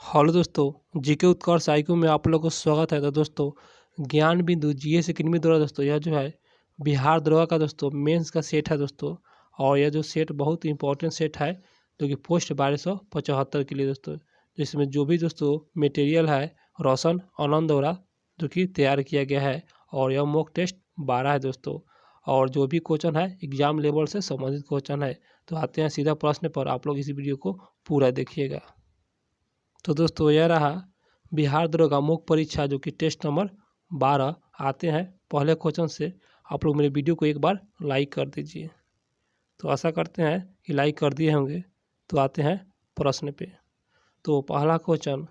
Hello दोस्तों, GK उत्कर्ष IQ में आप लोगों को स्वागत है। तो दोस्तों, ज्ञान बिंदु जीएस एकेडमी द्वारा दोस्तों यह जो है बिहार दरोगा का दोस्तों मेंस का सेट है दोस्तों। और यह जो सेट बहुत ही इंपॉर्टेंट सेट है जो कि पोस्ट 1275 के लिए दोस्तों, जिसमें जो भी दोस्तों मटेरियल है रोशन आनंद द्वारा जो कि तैयार किया गया है। और यह मॉक टेस्ट 12 है दोस्तों। और जो भी क्वेश्चन है एग्जाम लेवल से संबंधित क्वेश्चन है। तो आते हैं सीधा प्रश्न पर, आप लोग इस वीडियो को पूरा देखिएगा। तो दोस्तों यह रहा बिहार दरोगा मुख्य परीक्षा जो कि टेस्ट नंबर 12। आते हैं पहले क्वेश्चन से। आप लोग मेरे वीडियो को एक बार लाइक कर दीजिए। तो आशा करते हैं कि लाइक कर दिए होंगे। तो आते हैं प्रश्न पे। तो पहला क्वेश्चन,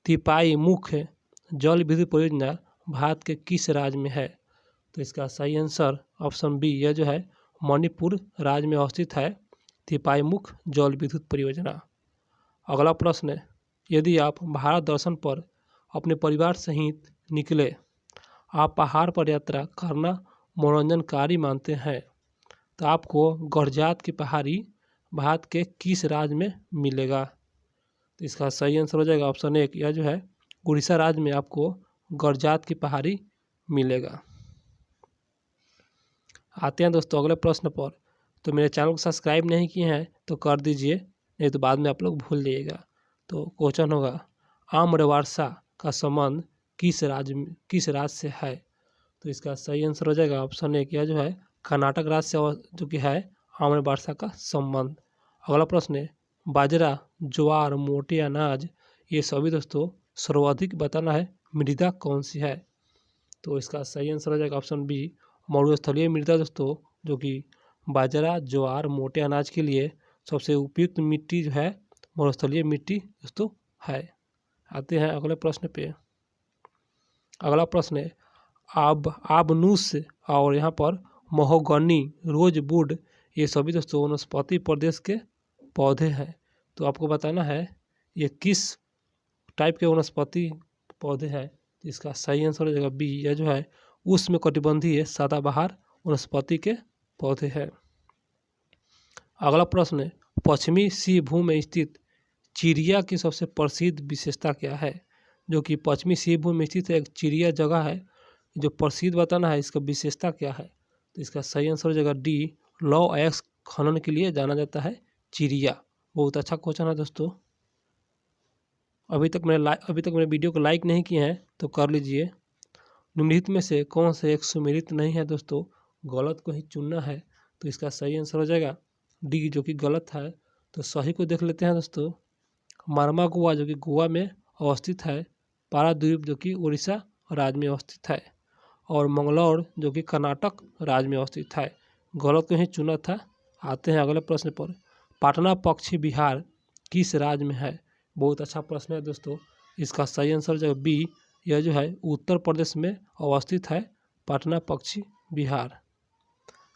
तिपाई मुख्य जल विद्युत परियोजना भारत के किस राज्य में है? तो इसका सही आंसर ऑप्शन बी, यह जो है मणिपुर राज्य में अवस्थित है तिपाई मुख्य जल विद्युत परियोजना। अगला प्रश्न है, यदि आप भारत दर्शन पर अपने परिवार सहित निकले, आप पहाड़ पर यात्रा करना मनोरंजनकारी मानते हैं, तो आपको गड़जात की पहाड़ी भारत के किस राज्य में मिलेगा? तो इसका सही आंसर हो जाएगा ऑप्शन एक, यह जो है उड़ीसा राज्य में आपको गड़जात की पहाड़ी मिलेगा। आते हैं दोस्तों अगले प्रश्न पर। तो मेरे चैनल को सब्सक्राइब नहीं किए हैं तो कर दीजिए, नहीं तो बाद में आप लोग भूल जाइएगा। तो क्वेश्चन होगा, आम्रवर्षा का संबंध किस राज्य से है? तो इसका सही आंसर हो जाएगा ऑप्शन एक, यह जो है कर्नाटक राज्य से जो कि है आम्रवर्षा का संबंध। अगला प्रश्न है, बाजरा, ज्वार, मोटे अनाज ये सभी दोस्तों सर्वाधिक बताना है मृदा कौन सी है? तो इसका सही आंसर हो जाएगा ऑप्शन बी, मरुस्थलीय मृदा दोस्तों, जो कि बाजरा, ज्वार, मोटे अनाज के लिए सबसे उपयुक्त मिट्टी जो है मरुस्थलीय मिट्टी दोस्तों है। आते हैं अगले प्रश्न पे। अगला प्रश्न है, आबनूस और यहाँ पर महोगनी, रोजवुड ये सभी दोस्तों वनस्पति प्रदेश के पौधे हैं। तो आपको बताना है ये किस टाइप के वनस्पति पौधे हैं। तो इसका सही आंसर हो जाएगा बी, यह जो है उष्णकटिबंधीय सदाबहार वनस्पति के पौधे हैं। अगला प्रश्न है, पश्चिमी सिंहभूम में स्थित चिड़िया की सबसे प्रसिद्ध विशेषता क्या है? जो कि पश्चिमी सिंहभूम में स्थित एक चिड़िया जगह है, जो प्रसिद्ध बताना है इसका विशेषता क्या है। तो इसका सही आंसर हो जाएगा डी, लौ अयस्क खनन के लिए जाना जाता है चिड़िया। बहुत अच्छा क्वेश्चन है दोस्तों। अभी तक मेरे वीडियो को लाइक नहीं किए हैं तो कर लीजिए। निम्नलिखित में से कौन सा एक सुमेलित नहीं है दोस्तों, गलत को ही चुनना है। तो इसका सही आंसर हो जाएगा डी, जो कि गलत है। तो सही को देख लेते हैं दोस्तों। मार्मागुआ जो कि गोवा में अवस्थित है, पारादीप जो कि उड़ीसा राज्य में अवस्थित है, और मंगलौर जो कि कर्नाटक राज्य में अवस्थित है। गलत को ही चुना था। आते हैं अगले प्रश्न पर। पाटना पक्षी विहार किस राज्य में है? बहुत अच्छा प्रश्न है दोस्तों। इसका सही आंसर जो बी, यह जो है उत्तर प्रदेश में अवस्थित है पाटना पक्षी विहार।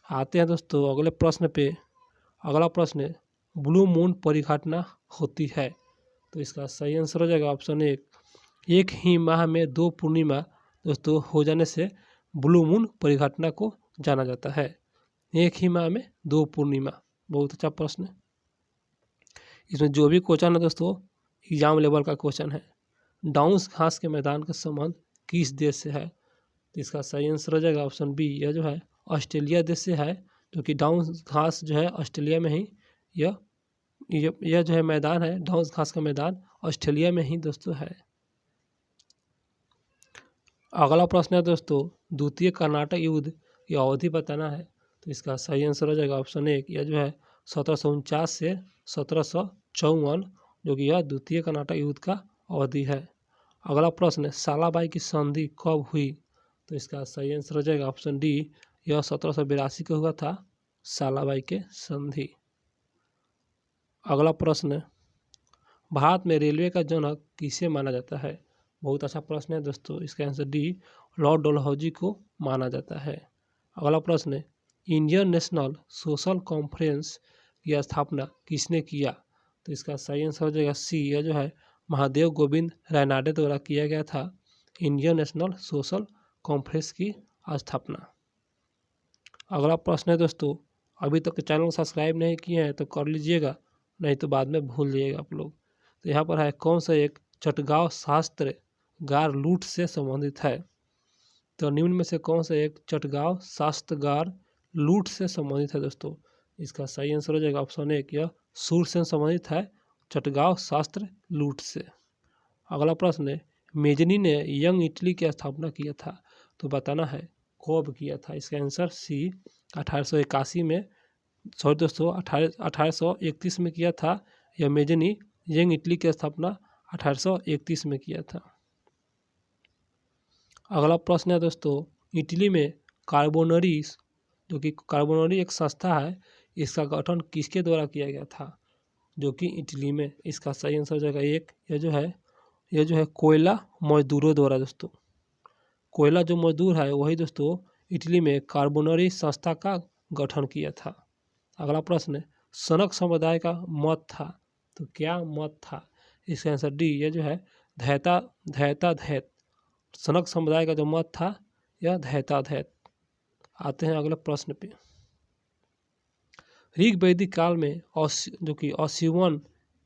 आते हैं दोस्तों अगले प्रश्न पे। अगला प्रश्न है, ब्लू मून परिघटना होती है? तो इसका सही आंसर हो जाएगा ऑप्शन एक ही माह में 2 पूर्णिमा दोस्तों हो जाने से ब्लू मून परिघटना को जाना जाता है। एक ही माह में 2 पूर्णिमा, बहुत अच्छा प्रश्न है। इसमें जो भी क्वेश्चन है दोस्तों एग्जाम लेवल का क्वेश्चन है। डाउन्स घास के मैदान का संबंध किस देश से है? तो इसका सही आंसर हो जाएगा ऑप्शन बी, यह जो है ऑस्ट्रेलिया देश से है, जो कि डाउन्स घास जो है ऑस्ट्रेलिया में ही यह जो है मैदान है, डाउन्स घास का मैदान ऑस्ट्रेलिया में ही दोस्तों है। अगला प्रश्न है दोस्तों, द्वितीय कर्नाटक युद्ध की अवधि बताना है। तो इसका सही आंसर हो जाएगा ऑप्शन एक, यह जो है 1749 से 1754, जो कि यह द्वितीय कर्नाटक युद्ध का अवधि है। अगला प्रश्न है, सालाबाई की संधि कब हुई? तो इसका सही आंसर हो जाएगा ऑप्शन डी, यह 1782 को हुआ था सालाबाई के संधि। अगला प्रश्न है, भारत में रेलवे का जनक किसे माना जाता है? बहुत अच्छा प्रश्न है दोस्तों। इसका आंसर डी, लॉर्ड डलहौजी को माना जाता है। अगला प्रश्न है, इंडियन नेशनल सोशल कॉन्फ्रेंस की स्थापना किसने किया? तो इसका सही आंसर हो जाएगा सी, यह जो है महादेव गोविंद रायनाडे द्वारा किया गया था इंडियन नेशनल सोशल कॉन्फ्रेंस की स्थापना। अगला प्रश्न है दोस्तों, अभी तक चैनल को सब्सक्राइब नहीं किए हैं तो कर लीजिएगा, नहीं तो बाद में भूल जाइएगा आप लोग। तो यहाँ पर है, कौन सा एक चटगांव शास्त्रागार लूट से संबंधित है। तो निम्न में से कौन सा एक चटगांव शास्त्रागार लूट से संबंधित है दोस्तों? इसका सही आंसर हो जाएगा ऑप्शन ए, यह सूर से संबंधित है, चटगांव शास्त्र लूट से। अगला प्रश्न है, मेजनी ने यंग इटली की स्थापना किया था, तो बताना है कब किया था। इसका आंसर सी 1881 में, सॉरी दोस्तों 1831 में किया था। यह मेजनी यंग इटली की स्थापना 1831 में किया था। अगला प्रश्न है दोस्तों, इटली में कार्बोनरी, जो कि कार्बोनरी एक संस्था है, इसका गठन किसके द्वारा किया गया था, जो कि इटली में। इसका सही आंसर हो जाएगा एक, यह जो है कोयला मजदूरों द्वारा दोस्तों। कोयला जो मजदूर है वही दोस्तों इटली में कार्बोनरी संस्था का गठन किया था। अगला प्रश्न है, सनक समुदाय का मत था, तो क्या मत था? इसका आंसर डी, यह जो है धैता। सनक समुदाय का जो मत था यह धैता। आते हैं अगले प्रश्न पे। ऋग वैदिक काल में जो कि असिवन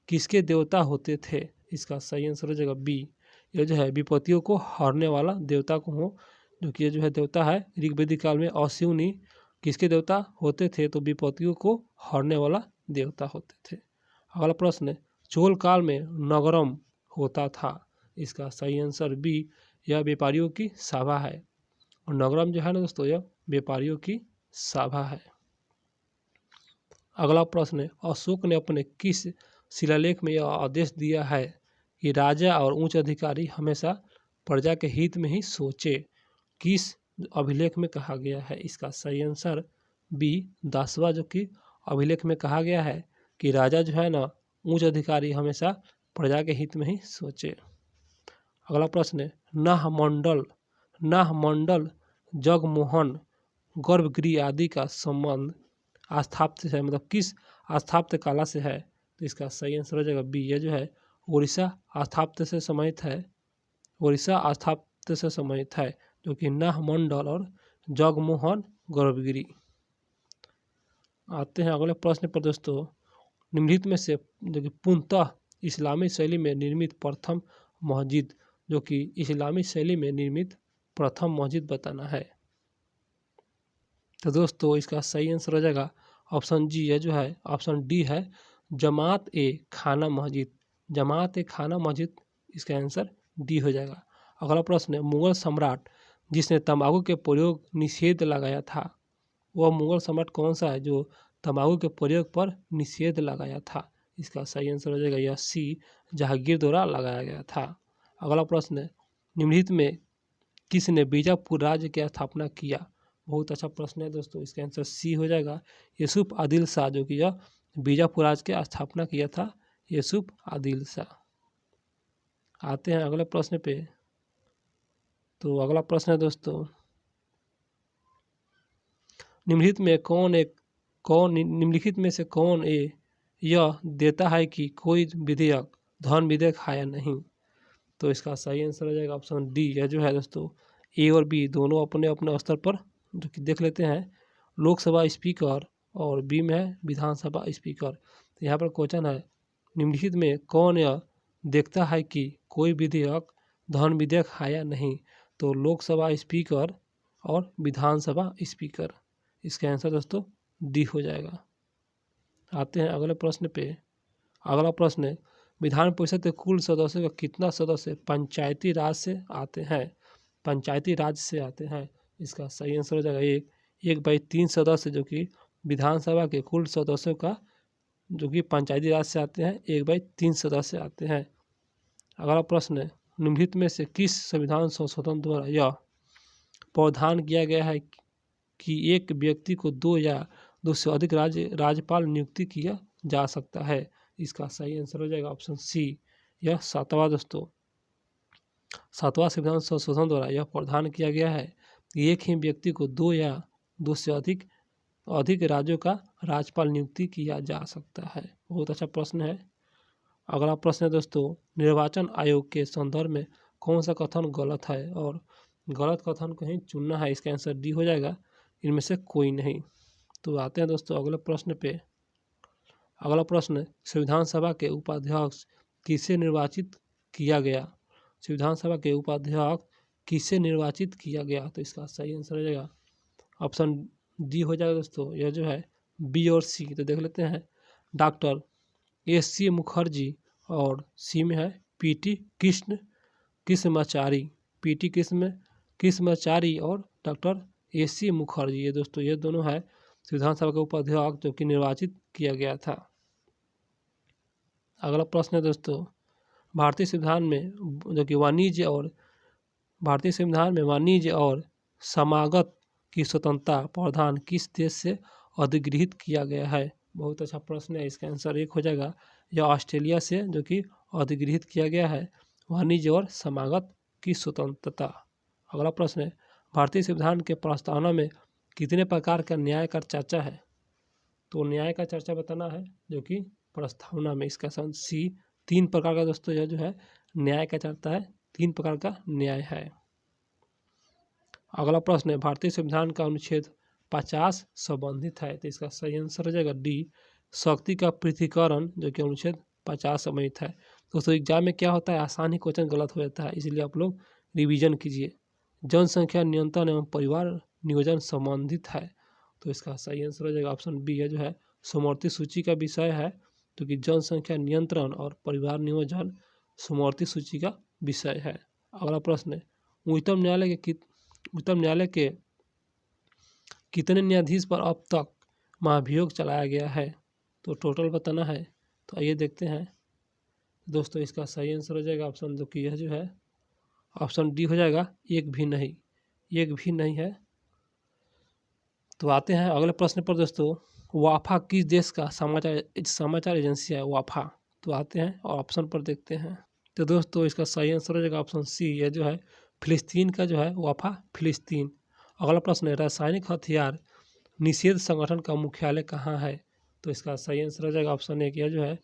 किसके देवता होते थे? इसका सही आंसर हो जाएगा बी, यह जो है विपत्तियों को हरने वाला देवता को हो, जो कि ये जो है देवता है ऋग वैदिक काल में असिवनी किसके देवता होते थे? तो विपत्तियों को हरने वाला देवता होते थे। अगला प्रश्न है, चोल काल में नगरम होता था। इसका सही आंसर बी, यह व्यापारियों की सभा है, और नगरम जो है ना दोस्तों यह व्यापारियों की सभा है। अगला प्रश्न है, अशोक ने अपने किस शिलालेख में यह आदेश दिया है कि राजा और उच्च अधिकारी हमेशा प्रजा के हित में ही सोचे? किस अभिलेख में कहा गया है? इसका सही आंसर बी 10वां, जो कि अभिलेख में कहा गया है कि राजा जो है ना उच्च अधिकारी हमेशा प्रजा के हित में ही सोचे। अगला प्रश्न है, नाहमंडल जगमोहन गर्भगृह आदि का संबंध स्थापत्य से, मतलब किस स्थापत्य कला से है? तो इसका सही आंसर हो जाएगा बी, यह जो है उड़ीसा स्थापत्य से संबंधित है, उड़ीसा स्थापत्य से संबंधित है, जो कि नाहमंडल और जगमोहन गर्भगृह। आते हैं अगले प्रश्न पर दोस्तों, निम्नलिखित में से जो कि पूर्णतः इस्लामी शैली में निर्मित प्रथम मस्जिद, जो कि इस्लामी शैली में निर्मित प्रथम मस्जिद बताना है। तो दोस्तों इसका सही आंसर हो जाएगा ऑप्शन जी, यह जो है ऑप्शन डी है जमात ए खाना मस्जिद। जमात ए खाना मस्जिद, इसका आंसर डी हो जाएगा। अगला प्रश्न है, मुगल सम्राट जिसने तंबाकू के प्रयोग निषेध लगाया था, वह मुगल सम्राट कौन सा है जो तंबाकू के प्रयोग पर निषेध लगाया था? इसका सही आंसर हो जाएगा यह सी, जहांगीर द्वारा लगाया गया था। अगला प्रश्न है, निम्नलिखित में किसने बीजापुर राज्य की स्थापना किया? बहुत अच्छा प्रश्न है दोस्तों, इसका आंसर सी हो जाएगा यूसुफ आदिल शाह, जो कि यह बीजापुर राज्य की स्थापना किया था यूसुफ आदिल शाह। आते हैं अगले प्रश्न पे। तो अगला प्रश्न है दोस्तों, निम्नलिखित में से कौन यह देता है कि कोई विधेयक धन विधेयक है या नहीं? तो इसका सही आंसर हो जाएगा ऑप्शन डी, यह जो है दोस्तों ए और बी दोनों अपने अपने स्तर पर जो कि देख लेते हैं, लोकसभा स्पीकर और बी में है विधानसभा स्पीकर। तो यहाँ पर क्वेश्चन है, निम्नलिखित में कौन यह देखता है कि कोई विधेयक धन विधेयक है या नहीं? तो लोकसभा स्पीकर और विधानसभा स्पीकर। इसका आंसर दोस्तों डी हो जाएगा। आते हैं अगले प्रश्न पे। अगला प्रश्न है, विधान परिषद के कुल सदस्यों का कितना सदस्य पंचायती राज से आते हैं? पंचायती राज से आते हैं। इसका सही आंसर हो जाएगा 1/3 सदस्य, जो कि विधानसभा के कुल सदस्यों का जो कि पंचायती राज से आते हैं 1/3 सदस्य आते हैं। अगला प्रश्न है, निम्नलिखित में से किस संविधान संशोधन द्वारा यह प्रावधान किया गया है कि एक व्यक्ति को 2 या 2 से अधिक राज्यपाल नियुक्ति किया जा सकता है? इसका सही आंसर हो जाएगा ऑप्शन सी, यह 7वां दोस्तों 7वां संविधान संशोधन द्वारा यह प्रावधान किया गया है कि एक ही व्यक्ति को 2 या 2 से अधिक राज्यों का राज्यपाल नियुक्ति किया जा सकता है। बहुत अच्छा प्रश्न है। अगला प्रश्न है दोस्तों, निर्वाचन आयोग के संदर्भ में कौन सा कथन गलत है और गलत कथन कहीं चुनना है? इसका आंसर डी हो जाएगा, इनमें से कोई नहीं। तो आते हैं दोस्तों अगले प्रश्न पे। अगला प्रश्न, संविधान सभा के उपाध्यक्ष किसे निर्वाचित किया गया? संविधान सभा के उपाध्यक्ष किसे निर्वाचित किया गया? तो इसका सही आंसर हो जाएगा ऑप्शन डी हो जाएगा दोस्तों, यह जो है बी और सी। तो देख लेते हैं, डॉक्टर एस.सी. मुखर्जी और सी में है पी.टी. कृष्णमाचारी, पी.टी. कृष्णमाचारी और डॉक्टर एस.सी. मुखर्जी, ये दोस्तों ये दोनों है संविधान सभा के उपाध्यक्ष जो कि निर्वाचित किया गया था। अगला प्रश्न है दोस्तों, भारतीय संविधान में जो कि भारतीय संविधान में वाणिज्य और समागत की स्वतंत्रता प्रावधान किस देश से अधिगृहित किया गया है? बहुत अच्छा प्रश्न है, इसका आंसर एक हो जाएगा, यह ऑस्ट्रेलिया से जो कि अधिगृहित किया गया है वाणिज्य और समागत की स्वतंत्रता। अगला प्रश्न है, भारतीय संविधान के प्रस्तावना में कितने प्रकार का न्याय का चर्चा है? तो न्याय का चर्चा बताना है जो कि प्रस्तावना में, इसका सी 3 प्रकार का दोस्तों यह जो है न्याय का चर्चा है, 3 प्रकार का न्याय है। अगला प्रश्न है, भारतीय संविधान का अनुच्छेद 50 संबंधित है? तो इसका सही आंसर हो जाएगा डी, शक्ति का पृथक्करण जो कि अनुच्छेद 50 संबंधित है। दोस्तों एग्जाम में क्या होता है, आसान ही क्वेश्चन गलत हो जाता है, इसलिए आप लोग रिवीजन कीजिए। जनसंख्या नियंत्रण एवं परिवार नियोजन संबंधित है? तो इसका सही आंसर हो जाएगा ऑप्शन बी है जो है समवर्ती सूची का विषय है, जो कि जनसंख्या नियंत्रण और परिवार नियोजन समवर्ती सूची का विषय है। अगला प्रश्न है, उच्चतम न्यायालय के कितने न्यायाधीश पर अब तक महाभियोग चलाया गया है? तो टोटल बताना है। तो आइए देखते हैं दोस्तों, इसका सही आंसर हो जाएगा ऑप्शन जो कि यह जो है ऑप्शन डी हो जाएगा, एक भी नहीं है। तो आते हैं अगले प्रश्न पर दोस्तों, वाफा किस देश का समाचार एजेंसी है? वाफा। तो आते हैं और ऑप्शन पर देखते हैं। तो दोस्तों इसका सही आंसर हो जाएगा ऑप्शन सी, यह जो है फिलिस्तीन का जो है वाफा फिलिस्तीन। अगला प्रश्न है, रासायनिक हथियार निषेध संगठन का मुख्यालय कहाँ है? तो इसका सही आंसर हो जाएगा ऑप्शन ए, यह जो है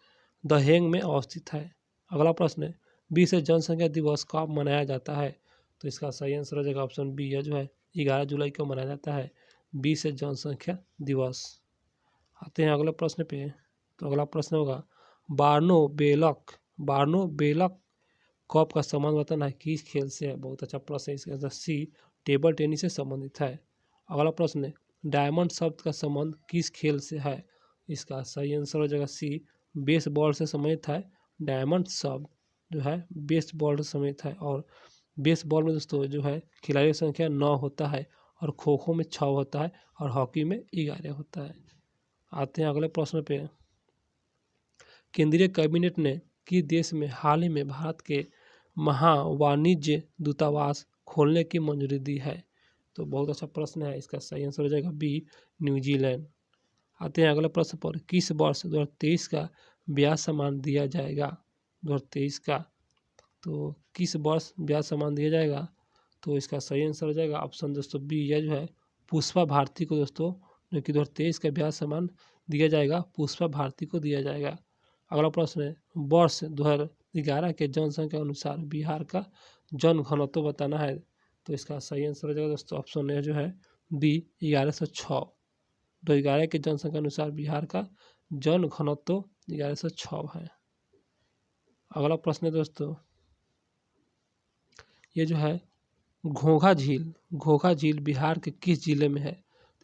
द हेग में अवस्थित है। अगला प्रश्न है, विश्व जनसंख्या दिवस कब मनाया जाता है? तो इसका सही आंसर हो जाएगा ऑप्शन बी, यह जो है 11 जुलाई को मनाया जाता है विश्व जनसंख्या दिवस। आते हैं अगले प्रश्न पे। तो अगला प्रश्न होगा, बार्नो बेलक कप का संबंध बताना है, किस खेल से है? बहुत अच्छा प्रश्न है, इसका आंसर सी, टेबल टेनिस से संबंधित है। अगला प्रश्न है, डायमंड शब्द का संबंध किस खेल से है? इसका सही आंसर हो जाएगा सी, बेसबॉल से संबंधित है। डायमंड शब्द जो है बेसबॉल से संबंधित है, और बेसबॉल में दोस्तों जो है खिलाड़ियों की संख्या 9 होता है, और खो खो में 6 होता है, और हॉकी में 11 होता है। आते हैं अगले प्रश्न पे। केंद्रीय कैबिनेट ने किस देश में हाल ही में भारत के महावाणिज्य दूतावास खोलने की मंजूरी दी है? तो बहुत अच्छा प्रश्न है, इसका सही आंसर हो जाएगा बी, न्यूजीलैंड। आते हैं अगले प्रश्न पर, किस वर्ष 2023 का ब्याज सम्मान दिया जाएगा? 2023 का, तो किस वर्ष ब्याज सम्मान दिया जाएगा? तो इसका सही आंसर हो जाएगा ऑप्शन दोस्तों बी, यह जो है पुष्पा भारती को दोस्तों जो कि 2023 का ब्याज सम्मान दिया जाएगा, पुष्पा भारती को दिया जाएगा। अगला प्रश्न है, वर्ष 2011 के जनसंख्या के अनुसार बिहार का जन घनत्व बताना है। तो इसका सही आंसर हो जाएगा दोस्तों ऑप्शन ए जो है बी, 1106। 2011 के जनसंख्या के अनुसार बिहार का जन घनत्व 1106 है। अगला प्रश्न है दोस्तों, ये जो है घोघा झील बिहार के किस जिले में है?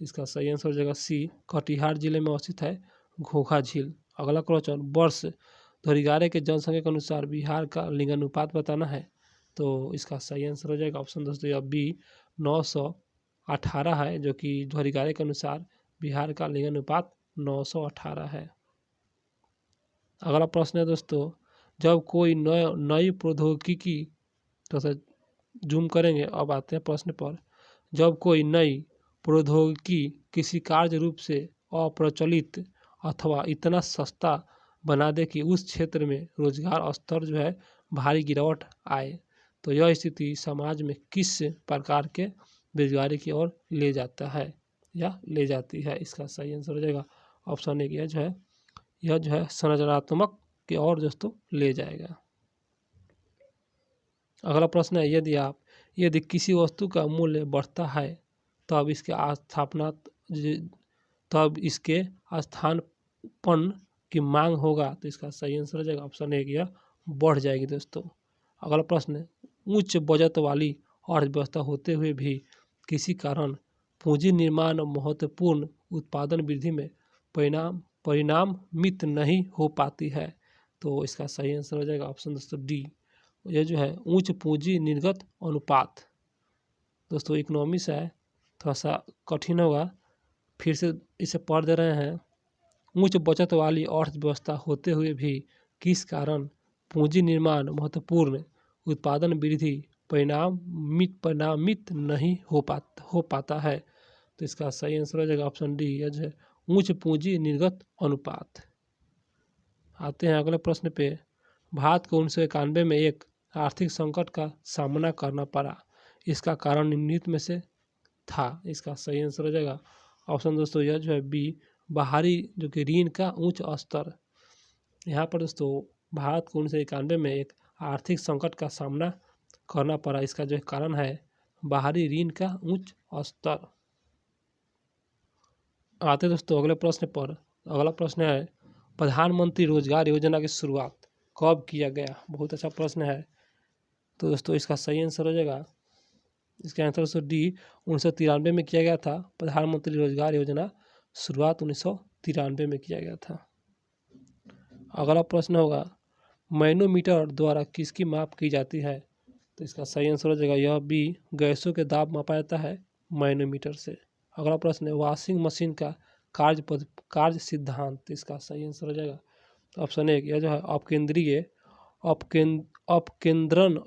तो इसका सही आंसर हो जाएगा सी, कटिहार जिले में अवस्थित है घोघा झील। अगला क्वेश्चन, वर्ष 2011 के जनसंख्या के अनुसार बिहार का लिंगानुपात बताना है। तो इसका सही आंसर हो जाएगा ऑप्शन दोस्तों या बी, 918 है, जो कि 2011 के अनुसार बिहार का लिंगानुपात 918 है। अगला प्रश्न है दोस्तों, जब कोई नई प्रौद्योगिकी, तो जूम करेंगे, अब आते हैं प्रश्न पर। जब कोई नई प्रौद्योगिकी किसी कार्य रूप से अप्रचलित अथवा इतना सस्ता बना दे कि उस क्षेत्र में रोजगार स्तर जो है भारी गिरावट आए, तो यह स्थिति समाज में किस प्रकार के बेरोजगारी की ओर ले जाता है या ले जाती है? इसका सही आंसर हो जाएगा ऑप्शन ए, यह जो है संरचनात्मक की ओर दोस्तों ले जाएगा। अगला प्रश्न है, यदि किसी वस्तु का मूल्य बढ़ता है तब इसके स्थानापन्न की मांग होगा। तो इसका सही आंसर हो जाएगा ऑप्शन ए, यह बढ़ जाएगी दोस्तों। अगला प्रश्न, उच्च बचत वाली अर्थव्यवस्था होते हुए भी किसी कारण पूंजी निर्माण महत्वपूर्ण उत्पादन वृद्धि में परिणामित नहीं हो पाती है। तो इसका सही आंसर हो जाएगा ऑप्शन दोस्तों डी, यह जो है उच्च पूंजी निर्गत अनुपात। दोस्तों इकोनॉमिक्स है, थोड़ा सा कठिन होगा, फिर से इसे पढ़ दे रहे हैं। उच्च बचत वाली अर्थव्यवस्था होते हुए भी किस कारण पूंजी निर्माण महत्वपूर्ण उत्पादन वृद्धि परिणामित नहीं हो पाता है। तो इसका सही आंसर हो जाएगा ऑप्शन डी, यह जो है उच्च पूंजी निर्गत अनुपात। आते हैं अगले प्रश्न पे। भारत को 1991 में एक आर्थिक संकट का सामना करना पड़ा, इसका कारण निम्नलिखित में से था। इसका सही आंसर हो जाएगा ऑप्शन दोस्तों यह जो है बी, बाहरी जो कि ऋण का उच्च स्तर। यहाँ पर दोस्तों भारत को 1991 में एक आर्थिक संकट का सामना करना पड़ा, इसका जो कारण है बाहरी ऋण का उच्च स्तर। आते दोस्तों अगले प्रश्न पर। अगला प्रश्न है, प्रधानमंत्री रोजगार योजना की शुरुआत कब किया गया? बहुत अच्छा प्रश्न है। तो दोस्तों इसका सही आंसर हो जाएगा, इसका आंसर दोस्तों डी, 1993 में किया गया था। प्रधानमंत्री रोजगार योजना शुरुआत 1993 में किया गया था। अगला प्रश्न होगा, मैनोमीटर द्वारा किसकी माप की जाती है? तो इसका सही आंसर हो जाएगा यह बी, गैसों के दाब मापा जाता है मैनोमीटर से। अगला प्रश्न है, वॉशिंग मशीन का कार्य सिद्धांत। तो इसका सही आंसर हो जाएगा ऑप्शन ए, यह जो है अपकेंद्रीय अपकेंद्रन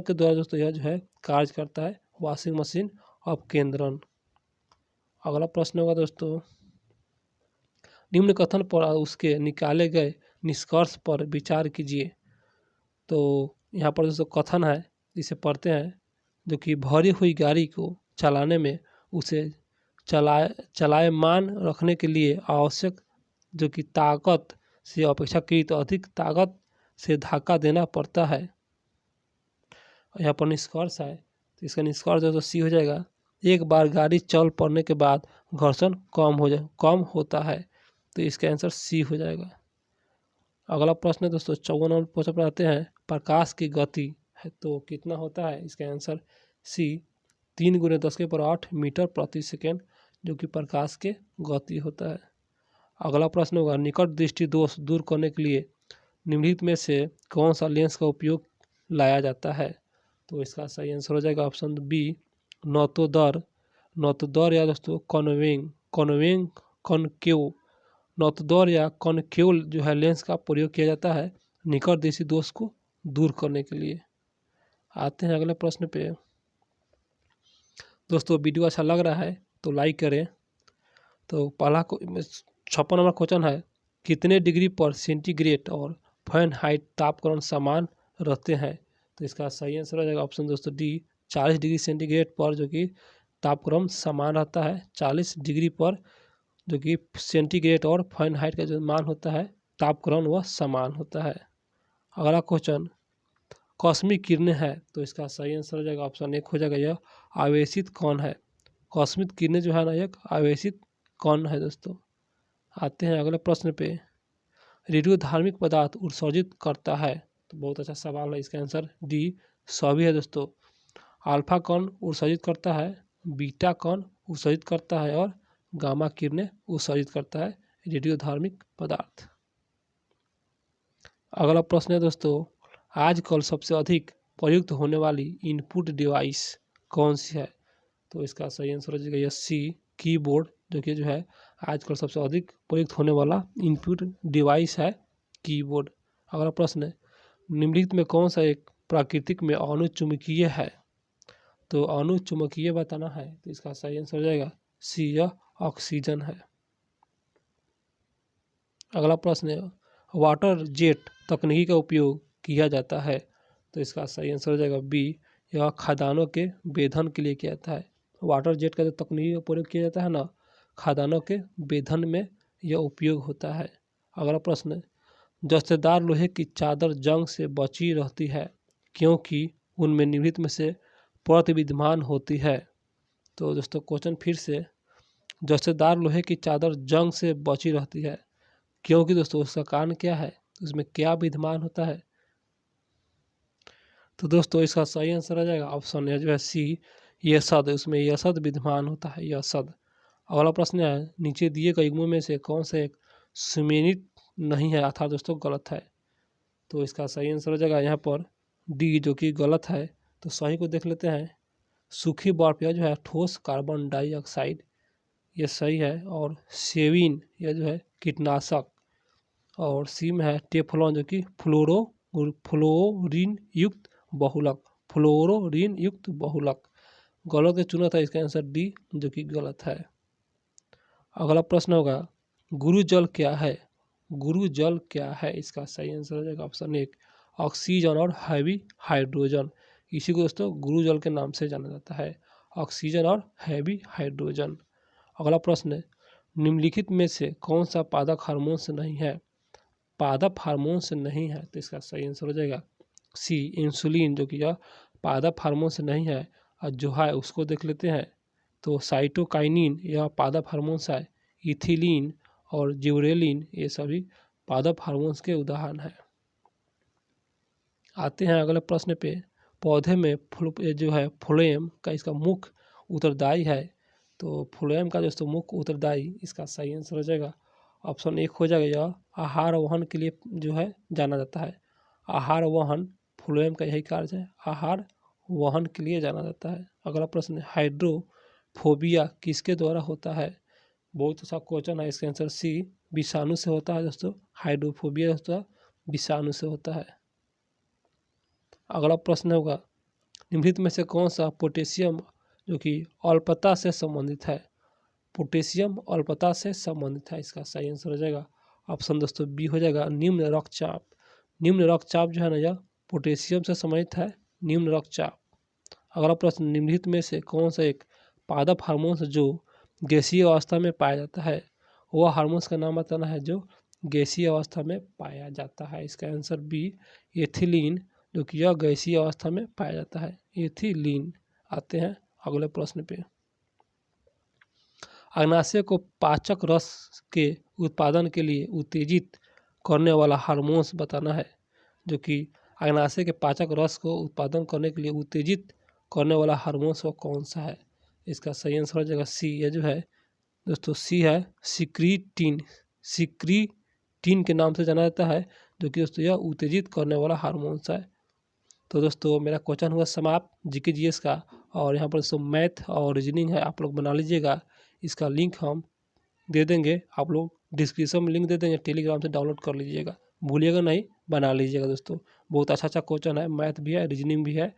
के द्वारा दोस्तों यह जो है कार्य करता है वॉशिंग मशीन अपकेंद्रन। अगला प्रश्न होगा दोस्तों, निम्न कथन पर उसके निकाले गए निष्कर्ष पर विचार कीजिए। तो यहाँ पर दोस्तों कथन है, जिसे पढ़ते हैं, जो कि भरी हुई गाड़ी को चलाने में उसे चलायमान रखने के लिए आवश्यक जो कि ताकत से अपेक्षाकृत अधिक ताकत से धक्का देना पड़ता है। यहाँ पर निष्कर्ष है, तो इसका निष्कर्ष जो सी हो जाएगा, एक बार गाड़ी चल पड़ने के बाद घर्षण कम होता है। तो इसका आंसर सी हो जाएगा। अगला प्रश्न दोस्तों 54 नंबर प्रश्न पर आते हैं, प्रकाश की गति है तो कितना होता है? इसका आंसर सी, 3 × 10⁸ मीटर प्रति सेकेंड, जो कि प्रकाश के गति होता है। अगला प्रश्न होगा, निकट दृष्टि दोष दूर करने के लिए निम्नलिखित में से कौन सा लेंस का उपयोग लाया जाता है? तो इसका सही आंसर हो जाएगा ऑप्शन बी, नौतोदर या दोस्तों नौतोदर या कॉनकेव जो है लेंस का प्रयोग किया जाता है निकट दृष्टि दोष को दूर करने के लिए। आते हैं अगले प्रश्न पे। दोस्तों वीडियो अच्छा लग रहा है तो लाइक करें। तो पहला 56 नंबर क्वेश्चन है, कितने डिग्री पर सेंटीग्रेड और फ़ारेनहाइट तापक्रम समान रहते हैं? तो इसका सही आंसर हो जाएगा ऑप्शन दोस्तों डी, 40 डिग्री सेंटीग्रेड पर जो कि तापक्रम समान रहता है, 40 डिग्री पर जो कि सेंटीग्रेड और फ़ारेनहाइट का जो मान होता है तापक्रम वह समान होता है। अगला क्वेश्चन, कॉस्मिक किरणें हैं तो इसका सही आंसर हो जाएगा ऑप्शन एक हो जाएगा, यह आवेशित कण है। कॉस्मिक किरणें जो है ना एक आवेशित कण है दोस्तों। आते हैं अगले प्रश्न पे, रेडियो धार्मिक पदार्थ उत्सर्जित करता है? तो बहुत अच्छा सवाल है, इसका आंसर डी, सभी है दोस्तों। अल्फा कण उत्सर्जित करता है, बीटा कण उत्सर्जित करता है और गामा किरणें उत्सर्जित करता है रेडियो धार्मिक पदार्थ। अगला प्रश्न है दोस्तों, आजकल सबसे अधिक प्रयुक्त होने वाली इनपुट डिवाइस कौन सी है? तो इसका सही आंसर हो जाएगा सी, कीबोर्ड, जो कि जो है आजकल सबसे अधिक प्रयुक्त होने वाला इनपुट डिवाइस है कीबोर्ड। अगला प्रश्न है, निम्नलिखित में कौन सा एक प्राकृतिक में अणुचुंबकीय है? तो अणुचुंबकीय बताना है, तो इसका सही आंसर हो जाएगा सी, यह ऑक्सीजन है। अगला प्रश्न है, वाटर जेट तकनीकी का उपयोग किया जाता है? तो इसका सही आंसर हो जाएगा बी, यह खदानों के वेधन के लिए किया जाता है। वाटर जेट का जो तकनीकी का प्रयोग किया जाता है ना, खदानों के वेधन में यह उपयोग होता है। अगला प्रश्न, जस्तेदार लोहे की चादर जंग से बची रहती है क्योंकि उनमें निम्नलिखित में से परत विद्यमान होती है? तो दोस्तों क्वेश्चन फिर से, जस्तेदार लोहे की चादर जंग से बची रहती है क्योंकि दोस्तों उसका कारण क्या है, उसमें क्या विद्यमान होता है? तो दोस्तों इसका सही आंसर आ जाएगा ऑप्शन है जो है सी, यसद। उसमें यसद विद्यमान होता है, यसद। अगला प्रश्न है, नीचे दिए गए युग्मों में से कौन सा एक सुमेलित नहीं है, अर्थात दोस्तों गलत है। तो इसका सही आंसर हो जाएगा यहाँ पर डी, जो कि गलत है। तो सही को देख लेते हैं। सूखी बर्फ यह जो है ठोस कार्बन डाइऑक्साइड, ये सही है। और सेविन यह जो है कीटनाशक। और सी में है टेफ्लॉन, जो कि फ्लोरीन युक्त बहुलक, फ्लोरीन युक्त बहुलक। गलत के चुना था, इसका आंसर डी, जो कि गलत है। अगला प्रश्न होगा, गुरु जल क्या है? गुरु जल क्या है? इसका सही आंसर हो जाएगा ऑप्शन एक, ऑक्सीजन और हैवी हाइड्रोजन। इसी को दोस्तों गुरु जल के नाम से जाना जाता है, ऑक्सीजन और हैवी हाइड्रोजन। अगला प्रश्न, निम्नलिखित में से कौन सा पादप हार्मोन से नहीं है? पादप हार्मोन से नहीं है, तो इसका सही आंसर हो जाएगा सी, इंसुलिन, जो कि यह पादप हार्मोन से नहीं है। और जो है उसको देख लेते हैं। तो साइटोकाइनिन यह पादप हार्मोन से है, इथिलीन और जिबरेलिन ये सभी पादप हार्मोन्स के उदाहरण हैं। आते हैं अगले प्रश्न पे। पौधे में जो है फ्लोएम का इसका मुख्य उत्तरदायी है। तो फ्लोएम का दोस्तों मुख्य उत्तरदायी, इसका सही आंसर हो जाएगा ऑप्शन एक हो जाएगा, यह आहार वहन के लिए जो है जाना जाता है। आहार वहन, फ्लोएम का यही कार्य है, आहार वहन के लिए जाना जाता है। अगला प्रश्न, हाइड्रोफोबिया किसके द्वारा होता है? बहुत अच्छा क्वेश्चन है। इसका आंसर सी, विषाणु से होता है दोस्तों। हाइड्रोफोबिया दोस्तों विषाणु से होता है। अगला प्रश्न होगा, निम्नलिखित में से कौन सा पोटेशियम जो कि अल्पता से संबंधित है? पोटेशियम अल्पता से संबंधित है, इसका सही आंसर हो जाएगा ऑप्शन दोस्तों बी हो जाएगा, निम्न रक्तचाप। निम्न रक्तचाप जो है ना, यह पोटेशियम से संबंधित है, निम्न रक्तचाप। अगला प्रश्न, निम्नलिखित में से कौन सा एक पादप हार्मोन जो गैसीय अवस्था में पाया जाता है? वह हार्मोन्स का नाम बताना है जो गैसीय अवस्था में पाया जाता है। इसका आंसर बी, एथिलीन, जो कि यह गैसीय अवस्था में पाया जाता है, एथिलीन। आते हैं अगले प्रश्न पे। अग्नाशय को पाचक रस के उत्पादन के लिए उत्तेजित करने वाला हार्मोन्स बताना है, जो कि अग्नाशय के पाचक रस को उत्पादन करने के लिए उत्तेजित करने वाला हार्मोन्स वो कौन सा है? इसका सही आंसर हो जाएगा सी, यह जो है दोस्तों सी है, सिक्रीटिन। सिक्रीटिन के नाम से जाना जाता है, जो कि दोस्तों यह उत्तेजित करने वाला हार्मोन्स है। तो दोस्तों मेरा क्वेश्चन हुआ समाप्त जीके जीएस का। और यहाँ पर दोस्तों मैथ और रीजनिंग है, आप लोग बना लीजिएगा। इसका लिंक हम दे देंगे, आप लोग डिस्क्रिप्शन में लिंक दे देंगे, टेलीग्राम से डाउनलोड कर लीजिएगा, भूलिएगा नहीं, बना लीजिएगा दोस्तों। बहुत अच्छा क्वेश्चन है, मैथ भी है, रीजनिंग भी है।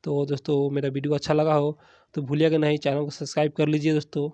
तो दोस्तों मेरा वीडियो अच्छा लगा हो तो भूलिएगा नहीं, चैनल को सब्सक्राइब कर लीजिए दोस्तों।